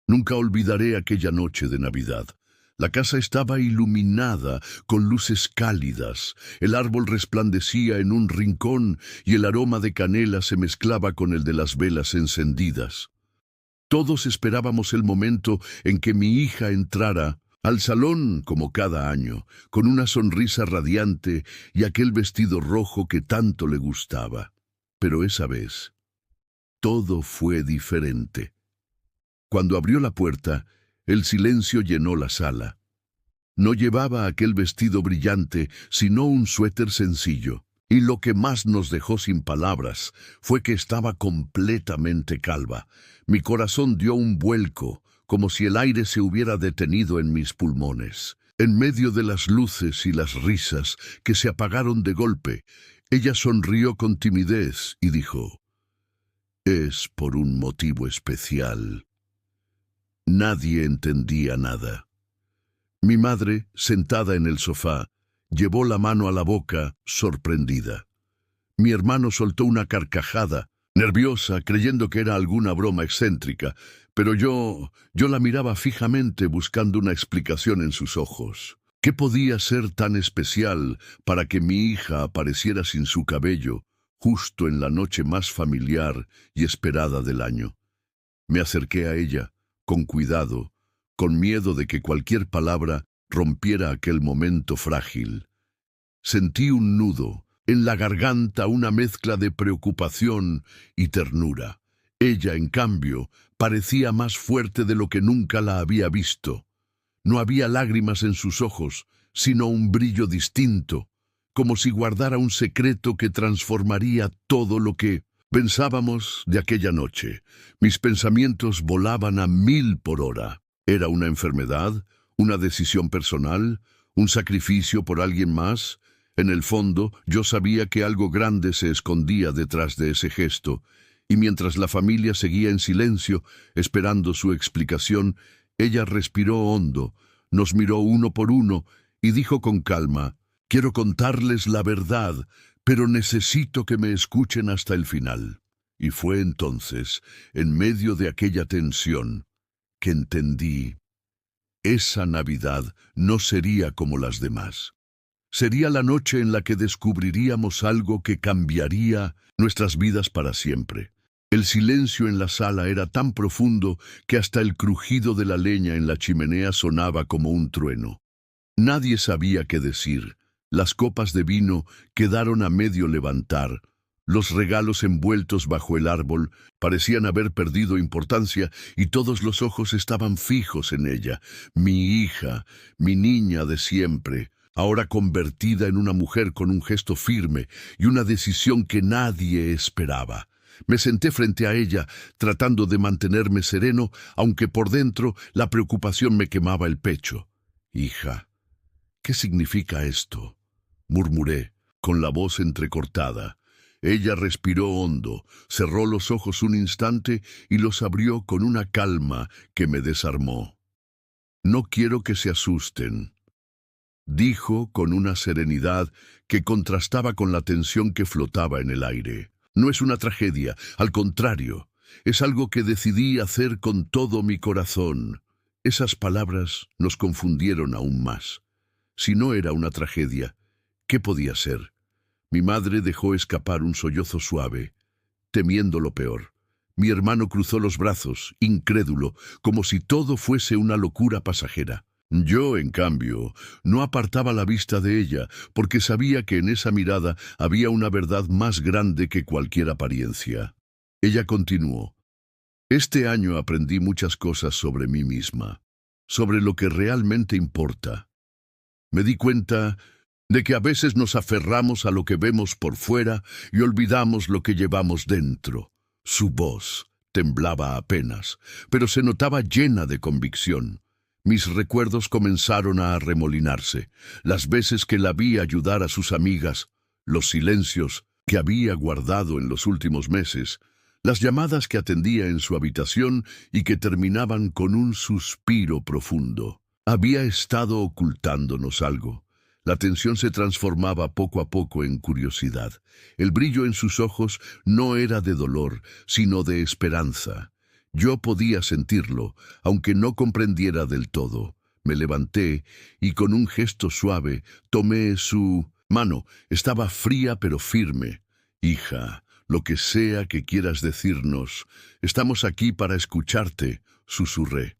Nunca olvidaré aquella noche de Navidad. La casa estaba iluminada con luces cálidas, el árbol resplandecía en un rincón y el aroma de canela se mezclaba con el de las velas encendidas. Todos esperábamos el momento en que mi hija entrara al salón como cada año, con una sonrisa radiante y aquel vestido rojo que tanto le gustaba. Pero esa vez, todo fue diferente. Cuando abrió la puerta, el silencio llenó la sala. No llevaba aquel vestido brillante, sino un suéter sencillo. Y lo que más nos dejó sin palabras fue que estaba completamente calva. Mi corazón dio un vuelco, como si el aire se hubiera detenido en mis pulmones. En medio de las luces y las risas que se apagaron de golpe, ella sonrió con timidez y dijo: «Es por un motivo especial». Nadie entendía nada. Mi madre, sentada en el sofá, llevó la mano a la boca, sorprendida. Mi hermano soltó una carcajada, nerviosa, creyendo que era alguna broma excéntrica, pero yo la miraba fijamente buscando una explicación en sus ojos. ¿Qué podía ser tan especial para que mi hija apareciera sin su cabello, justo en la noche más familiar y esperada del año? Me acerqué a ella, con cuidado, con miedo de que cualquier palabra rompiera aquel momento frágil. Sentí un nudo, en la garganta una mezcla de preocupación y ternura. Ella, en cambio, parecía más fuerte de lo que nunca la había visto. No había lágrimas en sus ojos, sino un brillo distinto, como si guardara un secreto que transformaría todo lo que pensábamos de aquella noche. Mis pensamientos volaban a 1000 por hora. ¿Era una enfermedad? ¿Una decisión personal? ¿Un sacrificio por alguien más? En el fondo, yo sabía que algo grande se escondía detrás de ese gesto, y mientras la familia seguía en silencio, esperando su explicación, ella respiró hondo, nos miró uno por uno y dijo con calma: «Quiero contarles la verdad, pero necesito que me escuchen hasta el final». Y fue entonces, en medio de aquella tensión, que entendí: esa Navidad no sería como las demás. Sería la noche en la que descubriríamos algo que cambiaría nuestras vidas para siempre. El silencio en la sala era tan profundo que hasta el crujido de la leña en la chimenea sonaba como un trueno. Nadie sabía qué decir. Las copas de vino quedaron a medio levantar. Los regalos envueltos bajo el árbol parecían haber perdido importancia y todos los ojos estaban fijos en ella. Mi hija, mi niña de siempre, ahora convertida en una mujer con un gesto firme y una decisión que nadie esperaba. Me senté frente a ella, tratando de mantenerme sereno, aunque por dentro la preocupación me quemaba el pecho. «Hija, ¿qué significa esto?», murmuré, con la voz entrecortada. Ella respiró hondo, cerró los ojos un instante y los abrió con una calma que me desarmó. «No quiero que se asusten», dijo con una serenidad que contrastaba con la tensión que flotaba en el aire. «No es una tragedia, al contrario, es algo que decidí hacer con todo mi corazón». Esas palabras nos confundieron aún más. Si no era una tragedia, ¿qué podía ser? Mi madre dejó escapar un sollozo suave, temiendo lo peor. Mi hermano cruzó los brazos, incrédulo, como si todo fuese una locura pasajera. Yo, en cambio, no apartaba la vista de ella, porque sabía que en esa mirada había una verdad más grande que cualquier apariencia. Ella continuó: «Este año aprendí muchas cosas sobre mí misma, sobre lo que realmente importa. Me di cuenta de que a veces nos aferramos a lo que vemos por fuera y olvidamos lo que llevamos dentro». Su voz temblaba apenas, pero se notaba llena de convicción. Mis recuerdos comenzaron a arremolinarse, las veces que la vi ayudar a sus amigas, los silencios que había guardado en los últimos meses, las llamadas que atendía en su habitación y que terminaban con un suspiro profundo. Había estado ocultándonos algo. La tensión se transformaba poco a poco en curiosidad. El brillo en sus ojos no era de dolor, sino de esperanza. Yo podía sentirlo, aunque no comprendiera del todo. Me levanté y con un gesto suave tomé su mano. Estaba fría pero firme. Hija, lo que sea que quieras decirnos, estamos aquí para escucharte, susurré.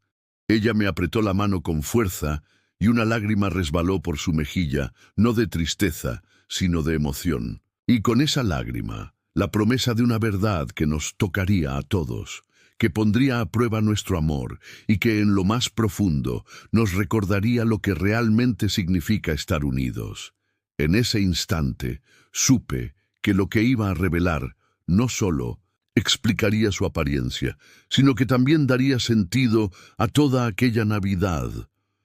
Ella me apretó la mano con fuerza y una lágrima resbaló por su mejilla, no de tristeza, sino de emoción. Y con esa lágrima, la promesa de una verdad que nos tocaría a todos, que pondría a prueba nuestro amor y que en lo más profundo nos recordaría lo que realmente significa estar unidos. En ese instante, supe que lo que iba a revelar no solo explicaría su apariencia, sino que también daría sentido a toda aquella Navidad.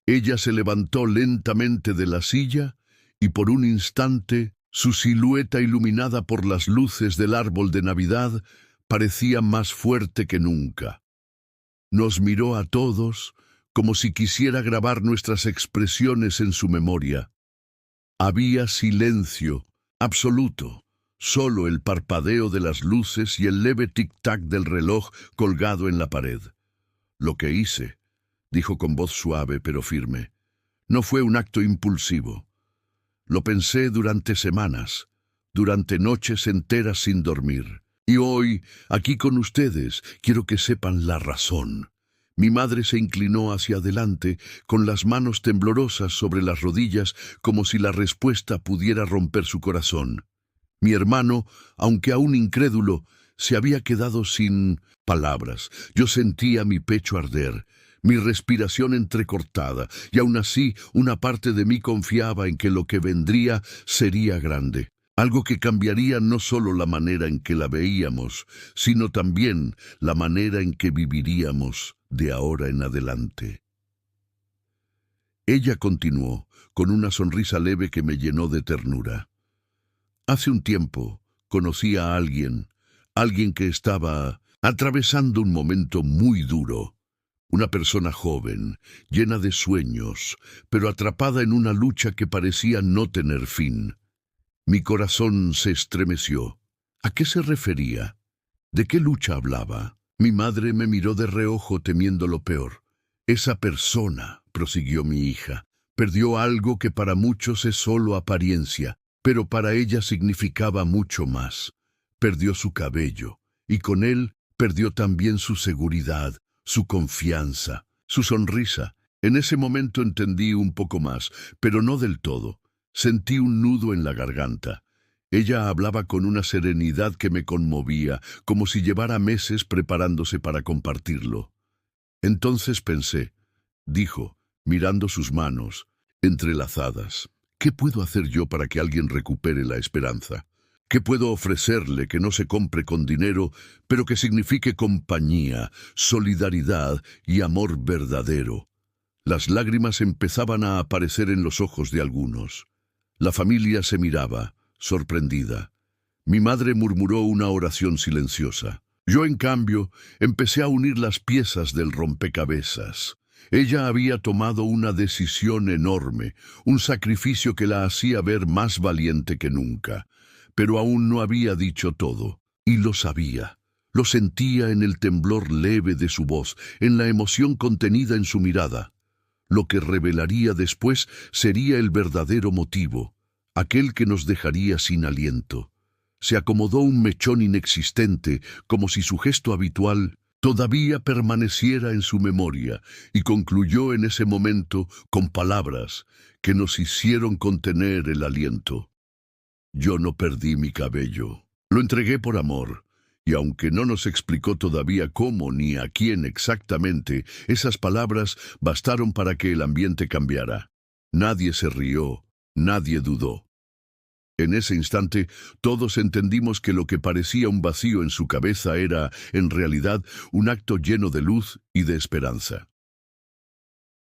Ella se levantó lentamente de la silla y por un instante su silueta iluminada por las luces del árbol de Navidad parecía más fuerte que nunca. Nos miró a todos como si quisiera grabar nuestras expresiones en su memoria. Había silencio absoluto. Solo el parpadeo de las luces y el leve tic-tac del reloj colgado en la pared. Lo que hice, dijo con voz suave pero firme, no fue un acto impulsivo. Lo pensé durante semanas, durante noches enteras sin dormir. Y hoy, aquí con ustedes, quiero que sepan la razón. Mi madre se inclinó hacia adelante, con las manos temblorosas sobre las rodillas, como si la respuesta pudiera romper su corazón. Mi hermano, aunque aún incrédulo, se había quedado sin palabras. Yo sentía mi pecho arder, mi respiración entrecortada, y aún así una parte de mí confiaba en que lo que vendría sería grande. Algo que cambiaría no solo la manera en que la veíamos, sino también la manera en que viviríamos de ahora en adelante. Ella continuó, con una sonrisa leve que me llenó de ternura. Hace un tiempo conocí a alguien que estaba atravesando un momento muy duro. Una persona joven, llena de sueños, pero atrapada en una lucha que parecía no tener fin. Mi corazón se estremeció. ¿A qué se refería? ¿De qué lucha hablaba? Mi madre me miró de reojo temiendo lo peor. Esa persona, prosiguió mi hija, perdió algo que para muchos es solo apariencia, pero para ella significaba mucho más. Perdió su cabello, y con él perdió también su seguridad, su confianza, su sonrisa. En ese momento entendí un poco más, pero no del todo. Sentí un nudo en la garganta. Ella hablaba con una serenidad que me conmovía, como si llevara meses preparándose para compartirlo. Entonces pensé, dijo, mirando sus manos, entrelazadas. ¿Qué puedo hacer yo para que alguien recupere la esperanza? ¿Qué puedo ofrecerle que no se compre con dinero, pero que signifique compañía, solidaridad y amor verdadero? Las lágrimas empezaban a aparecer en los ojos de algunos. La familia se miraba, sorprendida. Mi madre murmuró una oración silenciosa. Yo, en cambio, empecé a unir las piezas del rompecabezas. Ella había tomado una decisión enorme, un sacrificio que la hacía ver más valiente que nunca, pero aún no había dicho todo, y lo sabía. Lo sentía en el temblor leve de su voz, en la emoción contenida en su mirada. Lo que revelaría después sería el verdadero motivo, aquel que nos dejaría sin aliento. Se acomodó un mechón inexistente, como si su gesto habitual todavía permaneciera en su memoria, y concluyó en ese momento con palabras que nos hicieron contener el aliento. Yo no perdí mi cabello. Lo entregué por amor, y aunque no nos explicó todavía cómo ni a quién exactamente, esas palabras bastaron para que el ambiente cambiara. Nadie se rió, nadie dudó. En ese instante, todos entendimos que lo que parecía un vacío en su cabeza era, en realidad, un acto lleno de luz y de esperanza.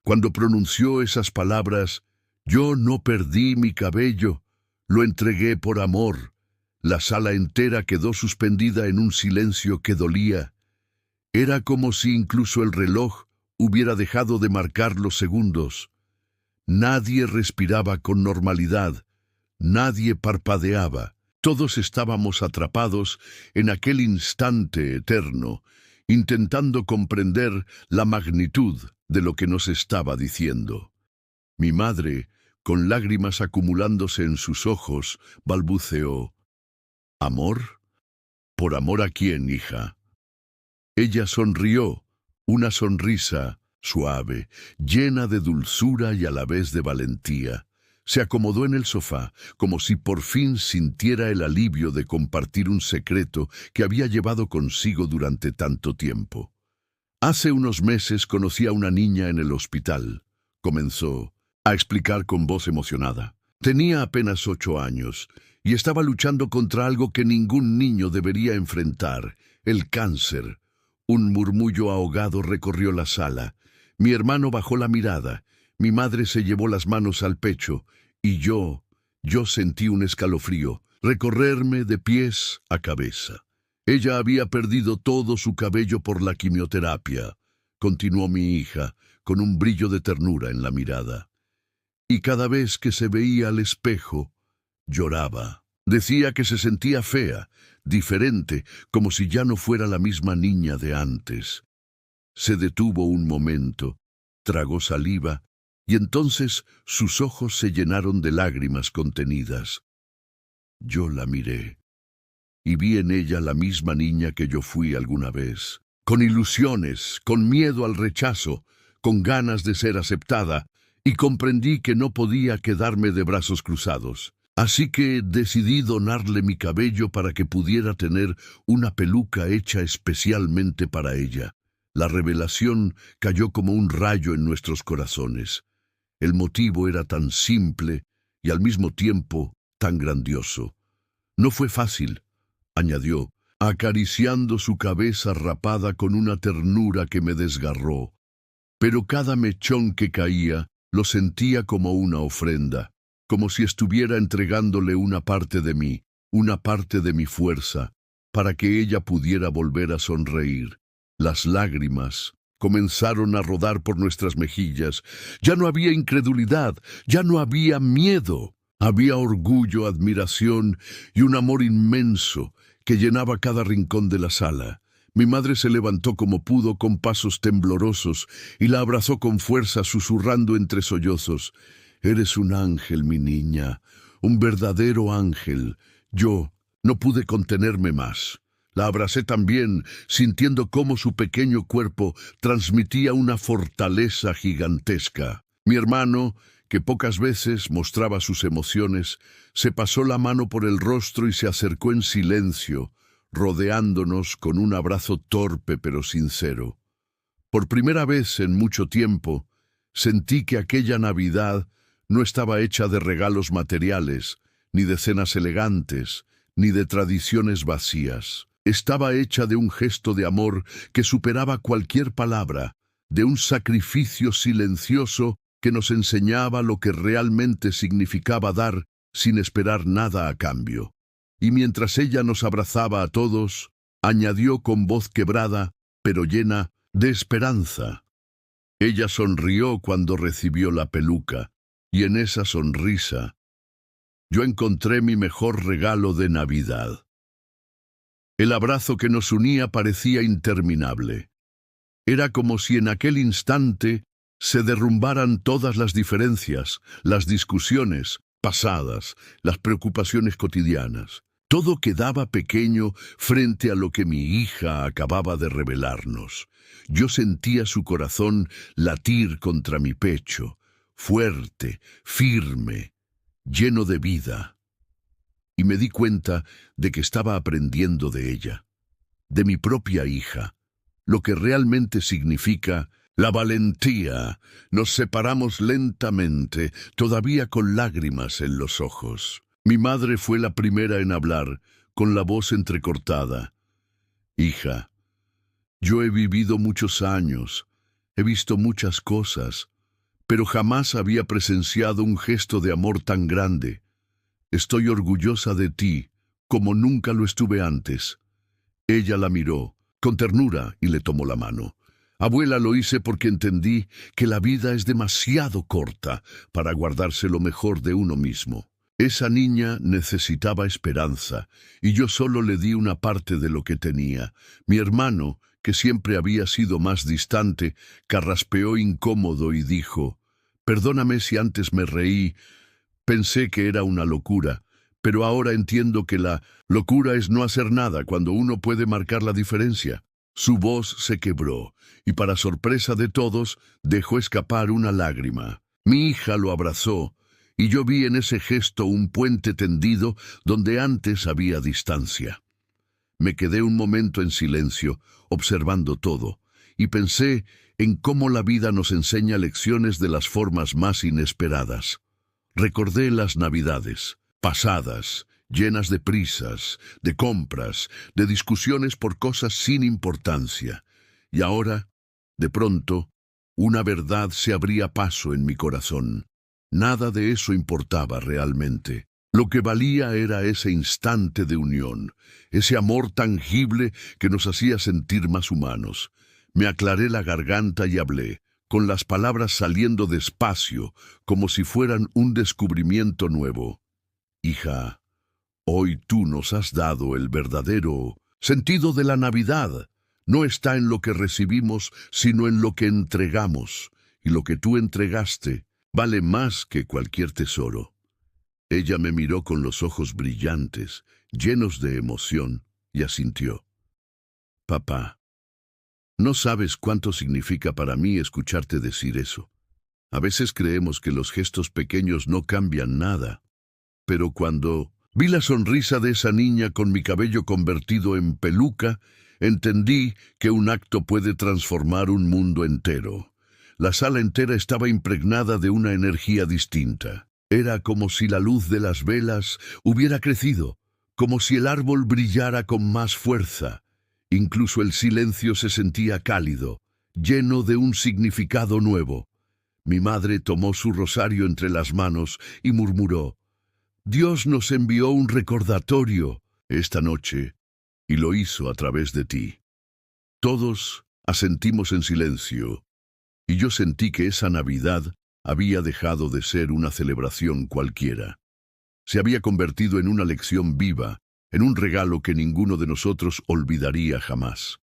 Cuando pronunció esas palabras, yo no perdí mi cabello, lo entregué por amor. La sala entera quedó suspendida en un silencio que dolía. Era como si incluso el reloj hubiera dejado de marcar los segundos. Nadie respiraba con normalidad. Nadie parpadeaba, todos estábamos atrapados en aquel instante eterno, intentando comprender la magnitud de lo que nos estaba diciendo. Mi madre, con lágrimas acumulándose en sus ojos, balbuceó: ¿Amor? ¿Por amor a quién, hija? Ella sonrió, una sonrisa suave, llena de dulzura y a la vez de valentía. Se acomodó en el sofá, como si por fin sintiera el alivio de compartir un secreto que había llevado consigo durante tanto tiempo. Hace unos meses conocí a una niña en el hospital. Comenzó a explicar con voz emocionada. Tenía apenas 8 años y estaba luchando contra algo que ningún niño debería enfrentar: el cáncer. Un murmullo ahogado recorrió la sala. Mi hermano bajó la mirada. Mi madre se llevó las manos al pecho y yo sentí un escalofrío recorrerme de pies a cabeza. Ella había perdido todo su cabello por la quimioterapia, continuó mi hija, con un brillo de ternura en la mirada. Y cada vez que se veía al espejo, lloraba. Decía que se sentía fea, diferente, como si ya no fuera la misma niña de antes. Se detuvo un momento, tragó saliva, y entonces sus ojos se llenaron de lágrimas contenidas. Yo la miré, y vi en ella la misma niña que yo fui alguna vez, con ilusiones, con miedo al rechazo, con ganas de ser aceptada, y comprendí que no podía quedarme de brazos cruzados. Así que decidí donarle mi cabello para que pudiera tener una peluca hecha especialmente para ella. La revelación cayó como un rayo en nuestros corazones. El motivo era tan simple y al mismo tiempo tan grandioso. No fue fácil, añadió, acariciando su cabeza rapada con una ternura que me desgarró. Pero cada mechón que caía lo sentía como una ofrenda, como si estuviera entregándole una parte de mí, una parte de mi fuerza, para que ella pudiera volver a sonreír. Las lágrimas comenzaron a rodar por nuestras mejillas. Ya no había incredulidad, ya no había miedo. Había orgullo, admiración y un amor inmenso que llenaba cada rincón de la sala. Mi madre se levantó como pudo con pasos temblorosos y la abrazó con fuerza, susurrando entre sollozos: «Eres un ángel, mi niña, un verdadero ángel». Yo no pude contenerme más. La abracé también, sintiendo cómo su pequeño cuerpo transmitía una fortaleza gigantesca. Mi hermano, que pocas veces mostraba sus emociones, se pasó la mano por el rostro y se acercó en silencio, rodeándonos con un abrazo torpe pero sincero. Por primera vez en mucho tiempo, sentí que aquella Navidad no estaba hecha de regalos materiales, ni de cenas elegantes, ni de tradiciones vacías. Estaba hecha de un gesto de amor que superaba cualquier palabra, de un sacrificio silencioso que nos enseñaba lo que realmente significaba dar sin esperar nada a cambio. Y mientras ella nos abrazaba a todos, añadió con voz quebrada, pero llena de esperanza. Ella sonrió cuando recibió la peluca, y en esa sonrisa yo encontré mi mejor regalo de Navidad. El abrazo que nos unía parecía interminable. Era como si en aquel instante se derrumbaran todas las diferencias, las discusiones pasadas, las preocupaciones cotidianas. Todo quedaba pequeño frente a lo que mi hija acababa de revelarnos. Yo sentía su corazón latir contra mi pecho, fuerte, firme, lleno de vida. Y me di cuenta de que estaba aprendiendo de ella, de mi propia hija, lo que realmente significa la valentía. Nos separamos lentamente, todavía con lágrimas en los ojos. Mi madre fue la primera en hablar, con la voz entrecortada. «Hija, yo he vivido muchos años, he visto muchas cosas, pero jamás había presenciado un gesto de amor tan grande. Estoy orgullosa de ti, como nunca lo estuve antes». Ella la miró con ternura y le tomó la mano. «Abuela, lo hice porque entendí que la vida es demasiado corta para guardarse lo mejor de uno mismo. Esa niña necesitaba esperanza, y yo solo le di una parte de lo que tenía. Mi hermano, que siempre había sido más distante, carraspeó incómodo y dijo: «Perdóname si antes me reí, pensé que era una locura, pero ahora entiendo que la locura es no hacer nada cuando uno puede marcar la diferencia». Su voz se quebró, y para sorpresa de todos, dejó escapar una lágrima. Mi hija lo abrazó, y yo vi en ese gesto un puente tendido donde antes había distancia. Me quedé un momento en silencio, observando todo, y pensé en cómo la vida nos enseña lecciones de las formas más inesperadas. Recordé las Navidades, pasadas, llenas de prisas, de compras, de discusiones por cosas sin importancia. Y ahora, de pronto, una verdad se abría paso en mi corazón. Nada de eso importaba realmente. Lo que valía era ese instante de unión, ese amor tangible que nos hacía sentir más humanos. Me aclaré la garganta y hablé, con las palabras saliendo despacio, como si fueran un descubrimiento nuevo. «Hija, hoy tú nos has dado el verdadero sentido de la Navidad. No está en lo que recibimos, sino en lo que entregamos, y lo que tú entregaste vale más que cualquier tesoro». Ella me miró con los ojos brillantes, llenos de emoción, y asintió. «Papá, no sabes cuánto significa para mí escucharte decir eso. A veces creemos que los gestos pequeños no cambian nada, pero cuando vi la sonrisa de esa niña con mi cabello convertido en peluca, entendí que un acto puede transformar un mundo entero. La sala entera estaba impregnada de una energía distinta. Era como si la luz de las velas hubiera crecido, como si el árbol brillara con más fuerza. Incluso el silencio se sentía cálido, lleno de un significado nuevo. Mi madre tomó su rosario entre las manos y murmuró: «Dios nos envió un recordatorio esta noche, y lo hizo a través de ti». Todos asentimos en silencio, y yo sentí que esa Navidad había dejado de ser una celebración cualquiera. Se había convertido en una lección viva, en un regalo que ninguno de nosotros olvidaría jamás.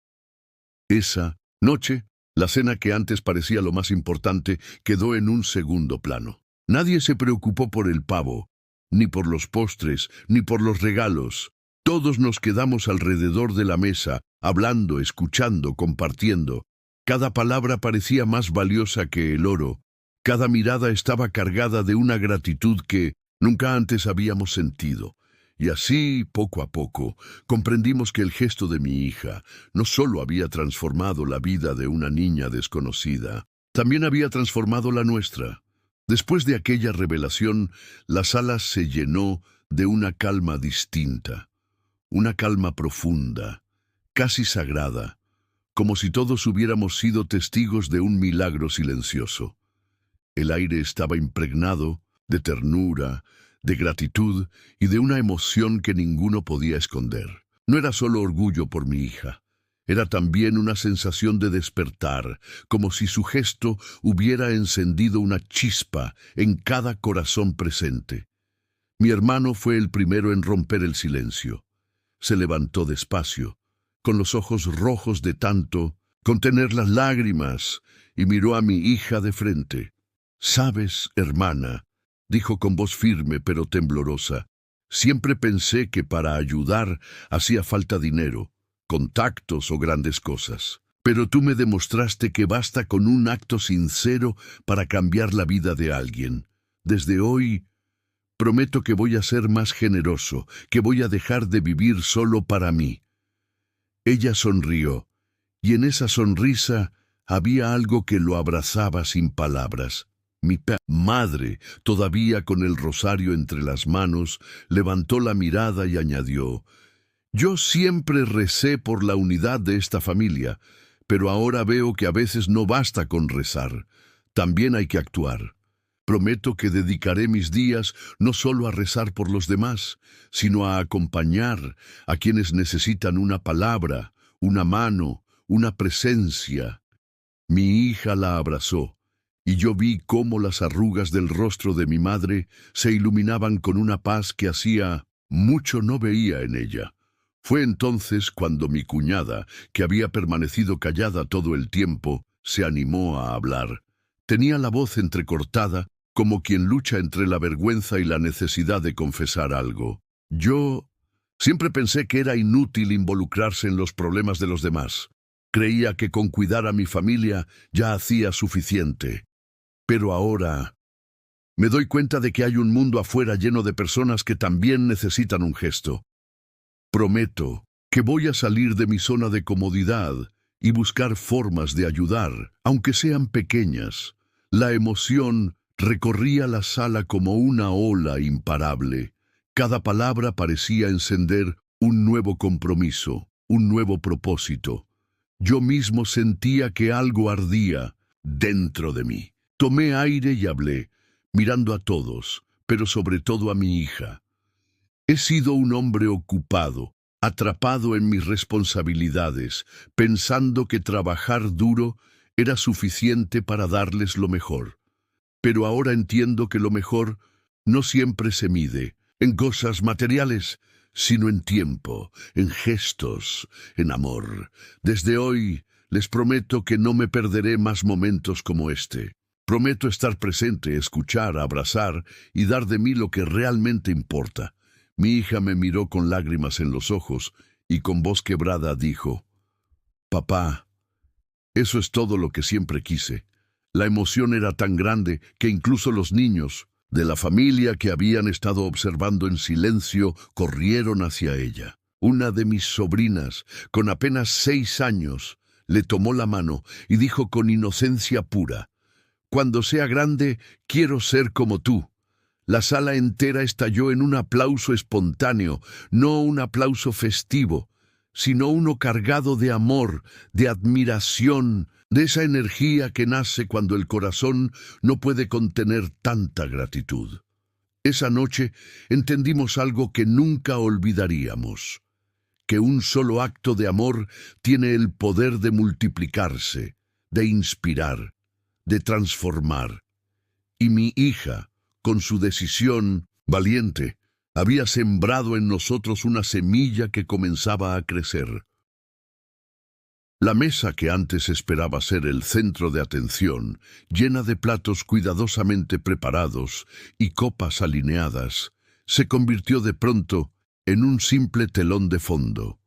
Esa noche, la cena que antes parecía lo más importante quedó en un segundo plano. Nadie se preocupó por el pavo, ni por los postres, ni por los regalos. Todos nos quedamos alrededor de la mesa, hablando, escuchando, compartiendo. Cada palabra parecía más valiosa que el oro. Cada mirada estaba cargada de una gratitud que nunca antes habíamos sentido. Y así, poco a poco, comprendimos que el gesto de mi hija no solo había transformado la vida de una niña desconocida, también había transformado la nuestra. Después de aquella revelación, la sala se llenó de una calma distinta, una calma profunda, casi sagrada, como si todos hubiéramos sido testigos de un milagro silencioso. El aire estaba impregnado de ternura, de gratitud y de una emoción que ninguno podía esconder. No era solo orgullo por mi hija, era también una sensación de despertar, como si su gesto hubiera encendido una chispa en cada corazón presente. Mi hermano fue el primero en romper el silencio. Se levantó despacio, con los ojos rojos de tanto contener las lágrimas, y miró a mi hija de frente. «Sabes, hermana», dijo con voz firme pero temblorosa, «siempre pensé que para ayudar hacía falta dinero, contactos o grandes cosas. Pero tú me demostraste que basta con un acto sincero para cambiar la vida de alguien. Desde hoy, prometo que voy a ser más generoso, que voy a dejar de vivir solo para mí». Ella sonrió, y en esa sonrisa había algo que lo abrazaba sin palabras. Mi madre, todavía con el rosario entre las manos, levantó la mirada y añadió: «Yo siempre recé por la unidad de esta familia, pero ahora veo que a veces no basta con rezar, también hay que actuar. Prometo que dedicaré mis días no solo a rezar por los demás, sino a acompañar a quienes necesitan una palabra, una mano, una presencia». Mi hija la abrazó, y yo vi cómo las arrugas del rostro de mi madre se iluminaban con una paz que hacía mucho no veía en ella. Fue entonces cuando mi cuñada, que había permanecido callada todo el tiempo, se animó a hablar. Tenía la voz entrecortada, como quien lucha entre la vergüenza y la necesidad de confesar algo. Yo siempre pensé que era inútil involucrarse en los problemas de los demás. Creía que con cuidar a mi familia ya hacía suficiente. Pero ahora me doy cuenta de que hay un mundo afuera lleno de personas que también necesitan un gesto. Prometo que voy a salir de mi zona de comodidad y buscar formas de ayudar, aunque sean pequeñas. La emoción recorría la sala como una ola imparable. Cada palabra parecía encender un nuevo compromiso, un nuevo propósito. Yo mismo sentía que algo ardía dentro de mí. Tomé aire y hablé, mirando a todos, pero sobre todo a mi hija. He sido un hombre ocupado, atrapado en mis responsabilidades, pensando que trabajar duro era suficiente para darles lo mejor. Pero ahora entiendo que lo mejor no siempre se mide en cosas materiales, sino en tiempo, en gestos, en amor. Desde hoy les prometo que no me perderé más momentos como este. Prometo estar presente, escuchar, abrazar y dar de mí lo que realmente importa. Mi hija me miró con lágrimas en los ojos y con voz quebrada dijo: «Papá, eso es todo lo que siempre quise». La emoción era tan grande que incluso los niños de la familia que habían estado observando en silencio corrieron hacia ella. Una de mis sobrinas, con apenas 6 años, le tomó la mano y dijo con inocencia pura: «Cuando sea grande, quiero ser como tú». La sala entera estalló en un aplauso espontáneo, no un aplauso festivo, sino uno cargado de amor, de admiración, de esa energía que nace cuando el corazón no puede contener tanta gratitud. Esa noche entendimos algo que nunca olvidaríamos: que un solo acto de amor tiene el poder de multiplicarse, de inspirar, de transformar. Y mi hija, con su decisión valiente, había sembrado en nosotros una semilla que comenzaba a crecer. La mesa que antes esperaba ser el centro de atención, llena de platos cuidadosamente preparados y copas alineadas, se convirtió de pronto en un simple telón de fondo.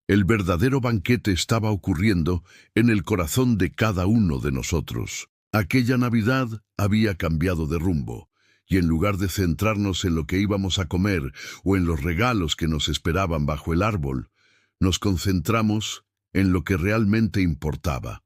El verdadero banquete estaba ocurriendo en el corazón de cada uno de nosotros. Aquella Navidad había cambiado de rumbo, y en lugar de centrarnos en lo que íbamos a comer o en los regalos que nos esperaban bajo el árbol, nos concentramos en lo que realmente importaba: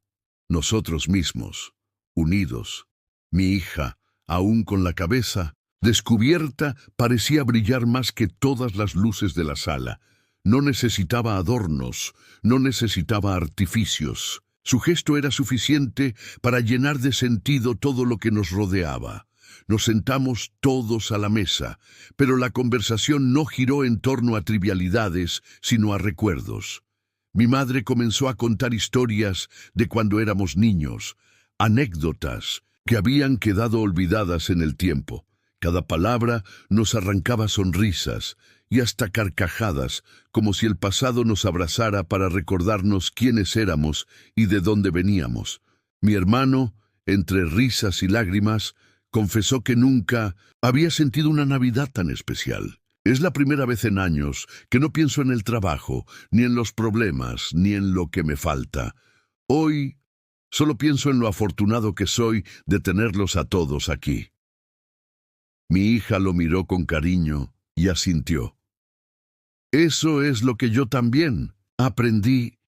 nosotros mismos, unidos. Mi hija, aún con la cabeza descubierta, parecía brillar más que todas las luces de la sala. No necesitaba adornos, no necesitaba artificios. Su gesto era suficiente para llenar de sentido todo lo que nos rodeaba. Nos sentamos todos a la mesa, pero la conversación no giró en torno a trivialidades, sino a recuerdos. Mi madre comenzó a contar historias de cuando éramos niños, anécdotas que habían quedado olvidadas en el tiempo. Cada palabra nos arrancaba sonrisas y hasta carcajadas, como si el pasado nos abrazara para recordarnos quiénes éramos y de dónde veníamos. Mi hermano, entre risas y lágrimas, confesó que nunca había sentido una Navidad tan especial. Es la primera vez en años que no pienso en el trabajo, ni en los problemas, ni en lo que me falta. Hoy solo pienso en lo afortunado que soy de tenerlos a todos aquí. Mi hija lo miró con cariño y asintió. Eso es lo que yo también aprendí,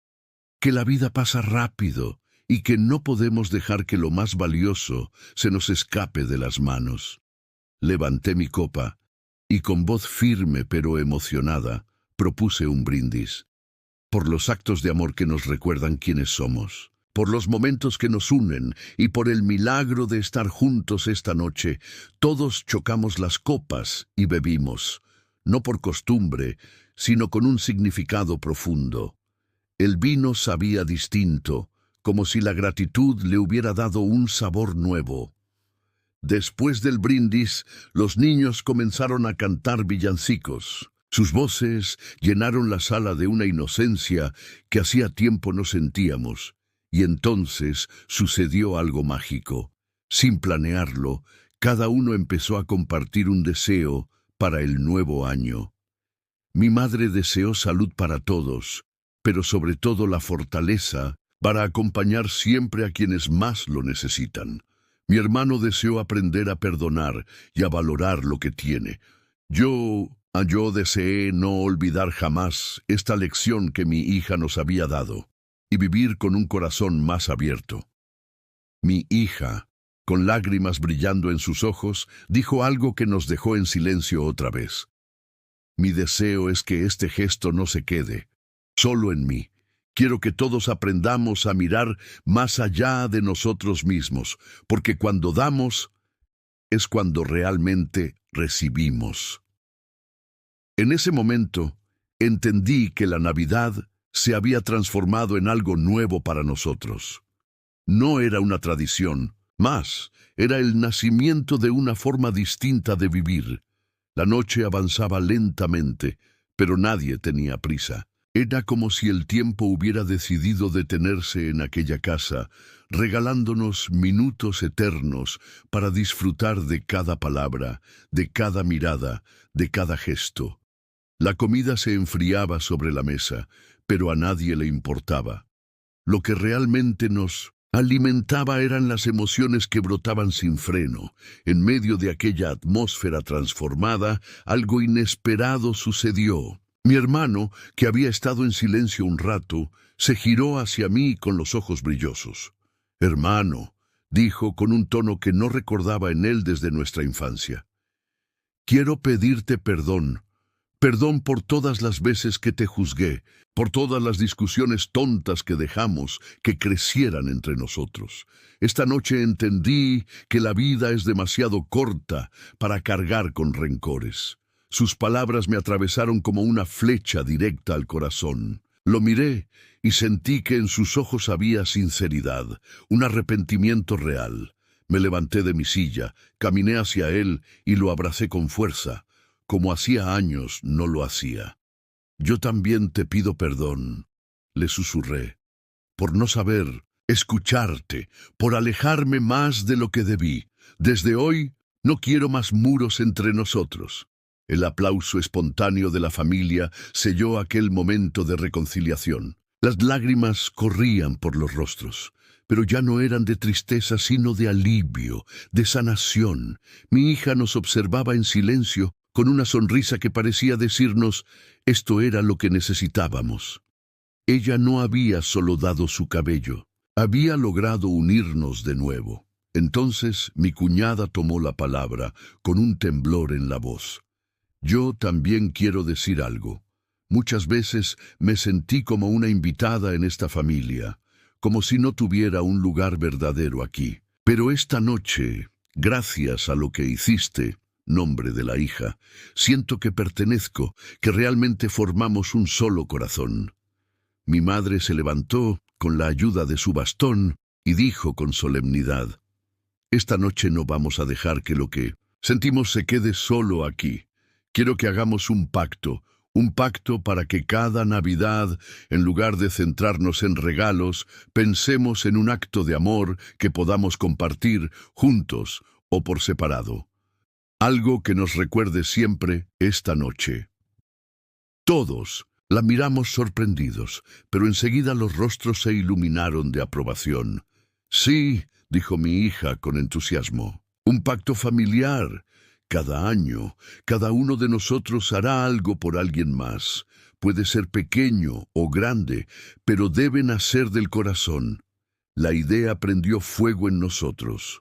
que la vida pasa rápido y que no podemos dejar que lo más valioso se nos escape de las manos. Levanté mi copa y con voz firme pero emocionada propuse un brindis. Por los actos de amor que nos recuerdan quiénes somos, por los momentos que nos unen y por el milagro de estar juntos esta noche, todos chocamos las copas y bebimos, no por costumbre, sino con un significado profundo. El vino sabía distinto, como si la gratitud le hubiera dado un sabor nuevo. Después del brindis, los niños comenzaron a cantar villancicos. Sus voces llenaron la sala de una inocencia que hacía tiempo no sentíamos, y entonces sucedió algo mágico. Sin planearlo, cada uno empezó a compartir un deseo para el nuevo año. Mi madre deseó salud para todos, pero sobre todo la fortaleza para acompañar siempre a quienes más lo necesitan. Mi hermano deseó aprender a perdonar y a valorar lo que tiene. Yo deseé no olvidar jamás esta lección que mi hija nos había dado y vivir con un corazón más abierto. Mi hija, con lágrimas brillando en sus ojos, dijo algo que nos dejó en silencio otra vez. Mi deseo es que este gesto no se quede solo en mí. Quiero que todos aprendamos a mirar más allá de nosotros mismos, porque cuando damos es cuando realmente recibimos. En ese momento, entendí que la Navidad se había transformado en algo nuevo para nosotros. No era una tradición, más, era el nacimiento de una forma distinta de vivir. La noche avanzaba lentamente, pero nadie tenía prisa. Era como si el tiempo hubiera decidido detenerse en aquella casa, regalándonos minutos eternos para disfrutar de cada palabra, de cada mirada, de cada gesto. La comida se enfriaba sobre la mesa, pero a nadie le importaba. Lo que realmente nos alimentaba eran las emociones que brotaban sin freno. En medio de aquella atmósfera transformada, algo inesperado sucedió. Mi hermano, que había estado en silencio un rato, se giró hacia mí con los ojos brillosos. «Hermano», dijo con un tono que no recordaba en él desde nuestra infancia, «quiero pedirte perdón. Perdón por todas las veces que te juzgué, por todas las discusiones tontas que dejamos que crecieran entre nosotros. Esta noche entendí que la vida es demasiado corta para cargar con rencores». Sus palabras me atravesaron como una flecha directa al corazón. Lo miré y sentí que en sus ojos había sinceridad, un arrepentimiento real. Me levanté de mi silla, caminé hacia él y lo abracé con fuerza, como hacía años no lo hacía. «Yo también te pido perdón», le susurré, «por no saber escucharte, por alejarme más de lo que debí. Desde hoy no quiero más muros entre nosotros». El aplauso espontáneo de la familia selló aquel momento de reconciliación. Las lágrimas corrían por los rostros, pero ya no eran de tristeza, sino de alivio, de sanación. Mi hija nos observaba en silencio, con una sonrisa que parecía decirnos, esto era lo que necesitábamos. Ella no había solo dado su cabello, había logrado unirnos de nuevo. Entonces mi cuñada tomó la palabra, con un temblor en la voz. «Yo también quiero decir algo. Muchas veces me sentí como una invitada en esta familia, como si no tuviera un lugar verdadero aquí. Pero esta noche, gracias a lo que hiciste, nombre de la hija, siento que pertenezco, que realmente formamos un solo corazón». Mi madre se levantó con la ayuda de su bastón y dijo con solemnidad, «Esta noche no vamos a dejar que lo que sentimos se quede solo aquí. Quiero que hagamos un pacto para que cada Navidad, en lugar de centrarnos en regalos, pensemos en un acto de amor que podamos compartir juntos o por separado. Algo que nos recuerde siempre esta noche». Todos la miramos sorprendidos, pero enseguida los rostros se iluminaron de aprobación. «Sí», dijo mi hija con entusiasmo, «un pacto familiar. Cada año, cada uno de nosotros hará algo por alguien más. Puede ser pequeño o grande, pero debe nacer del corazón». La idea prendió fuego en nosotros.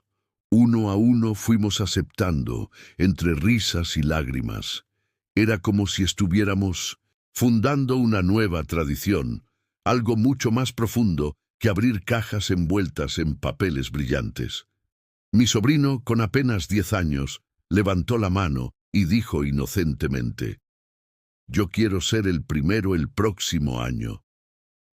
Uno a uno fuimos aceptando, entre risas y lágrimas. Era como si estuviéramos fundando una nueva tradición, algo mucho más profundo que abrir cajas envueltas en papeles brillantes. Mi sobrino, con apenas 10 años, levantó la mano y dijo inocentemente, «Yo quiero ser el primero el próximo año.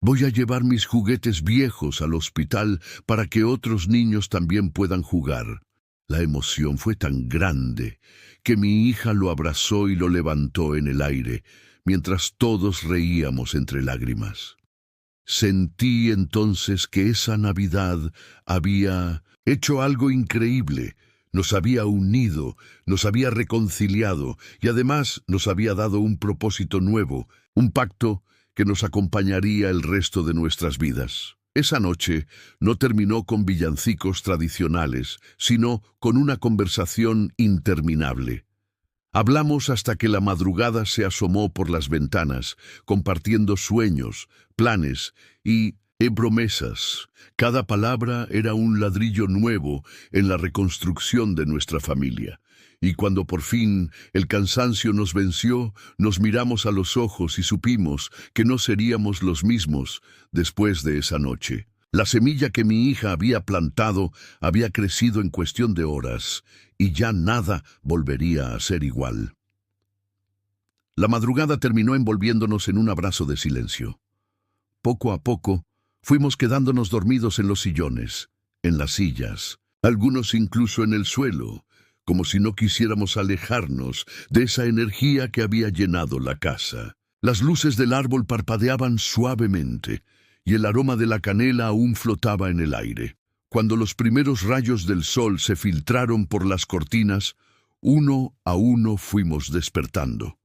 Voy a llevar mis juguetes viejos al hospital para que otros niños también puedan jugar». La emoción fue tan grande que mi hija lo abrazó y lo levantó en el aire, mientras todos reíamos entre lágrimas. Sentí entonces que esa Navidad había hecho algo increíble. Nos había unido, nos había reconciliado y además nos había dado un propósito nuevo, un pacto que nos acompañaría el resto de nuestras vidas. Esa noche no terminó con villancicos tradicionales, sino con una conversación interminable. Hablamos hasta que la madrugada se asomó por las ventanas, compartiendo sueños, planes y promesas. Cada palabra era un ladrillo nuevo en la reconstrucción de nuestra familia. Y cuando por fin el cansancio nos venció, nos miramos a los ojos y supimos que no seríamos los mismos después de esa noche. La semilla que mi hija había plantado había crecido en cuestión de horas, y ya nada volvería a ser igual. La madrugada terminó envolviéndonos en un abrazo de silencio. Poco a poco, fuimos quedándonos dormidos en los sillones, en las sillas, algunos incluso en el suelo, como si no quisiéramos alejarnos de esa energía que había llenado la casa. Las luces del árbol parpadeaban suavemente, y el aroma de la canela aún flotaba en el aire. Cuando los primeros rayos del sol se filtraron por las cortinas, uno a uno fuimos despertando.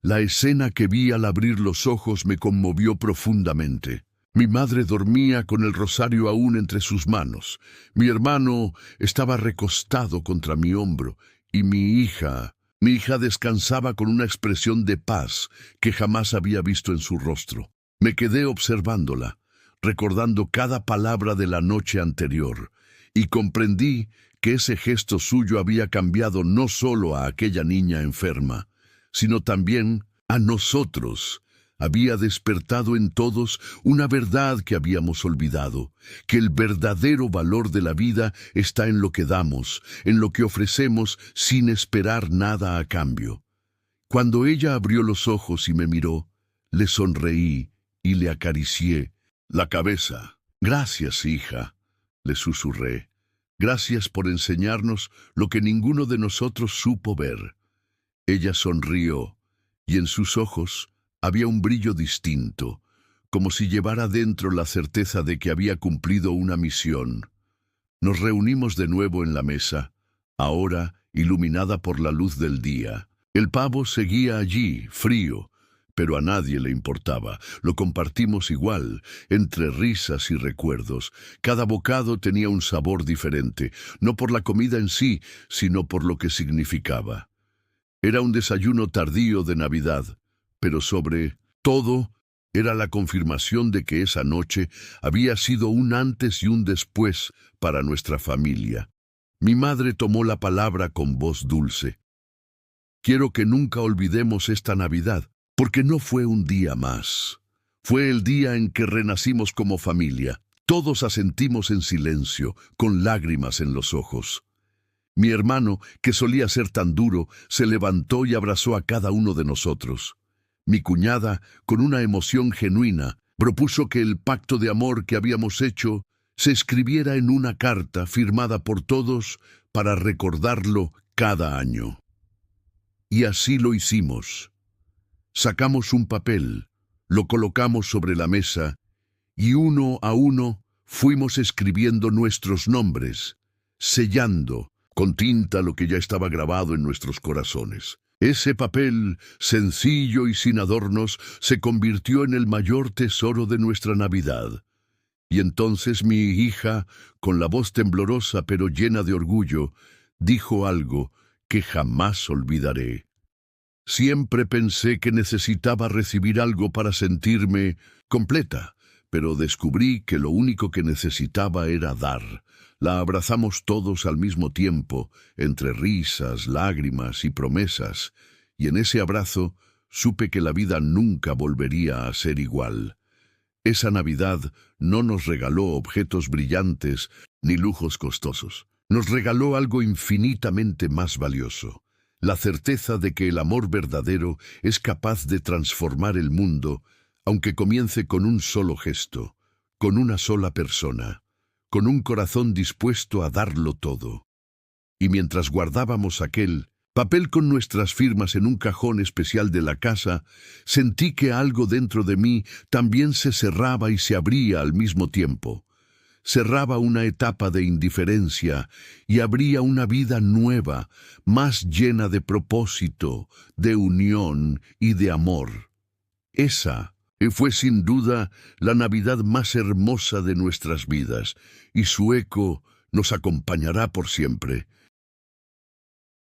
La escena que vi al abrir los ojos me conmovió profundamente. Mi madre dormía con el rosario aún entre sus manos. Mi hermano estaba recostado contra mi hombro y mi hija descansaba con una expresión de paz que jamás había visto en su rostro. Me quedé observándola, recordando cada palabra de la noche anterior, y comprendí que ese gesto suyo había cambiado no solo a aquella niña enferma, sino también a nosotros. Había despertado en todos una verdad que habíamos olvidado, que el verdadero valor de la vida está en lo que damos, en lo que ofrecemos sin esperar nada a cambio. Cuando ella abrió los ojos y me miró, le sonreí y le acaricié la cabeza. «Gracias, hija», le susurré. «Gracias por enseñarnos lo que ninguno de nosotros supo ver». Ella sonrió, y en sus ojos había un brillo distinto, como si llevara dentro la certeza de que había cumplido una misión. Nos reunimos de nuevo en la mesa, ahora iluminada por la luz del día. El pavo seguía allí, frío, pero a nadie le importaba. Lo compartimos igual, entre risas y recuerdos. Cada bocado tenía un sabor diferente, no por la comida en sí, sino por lo que significaba. Era un desayuno tardío de Navidad, pero sobre todo era la confirmación de que esa noche había sido un antes y un después para nuestra familia. Mi madre tomó la palabra con voz dulce. «Quiero que nunca olvidemos esta Navidad, porque no fue un día más. Fue el día en que renacimos como familia. Todos asentimos en silencio, con lágrimas en los ojos. Mi hermano, que solía ser tan duro, se levantó y abrazó a cada uno de nosotros. Mi cuñada, con una emoción genuina, propuso que el pacto de amor que habíamos hecho se escribiera en una carta firmada por todos para recordarlo cada año. Y así lo hicimos. Sacamos un papel, lo colocamos sobre la mesa y uno a uno fuimos escribiendo nuestros nombres, sellando con tinta lo que ya estaba grabado en nuestros corazones. Ese papel, sencillo y sin adornos, se convirtió en el mayor tesoro de nuestra Navidad. Y entonces mi hija, con la voz temblorosa pero llena de orgullo, dijo algo que jamás olvidaré. Siempre pensé que necesitaba recibir algo para sentirme completa, pero descubrí que lo único que necesitaba era dar. La abrazamos todos al mismo tiempo, entre risas, lágrimas y promesas, y en ese abrazo supe que la vida nunca volvería a ser igual. Esa Navidad no nos regaló objetos brillantes ni lujos costosos. Nos regaló algo infinitamente más valioso: la certeza de que el amor verdadero es capaz de transformar el mundo, aunque comience con un solo gesto, con una sola persona, con un corazón dispuesto a darlo todo. Y mientras guardábamos aquel papel con nuestras firmas en un cajón especial de la casa, sentí que algo dentro de mí también se cerraba y se abría al mismo tiempo. Cerraba una etapa de indiferencia y abría una vida nueva, más llena de propósito, de unión y de amor. Esa fue sin duda la Navidad más hermosa de nuestras vidas, y su eco nos acompañará por siempre.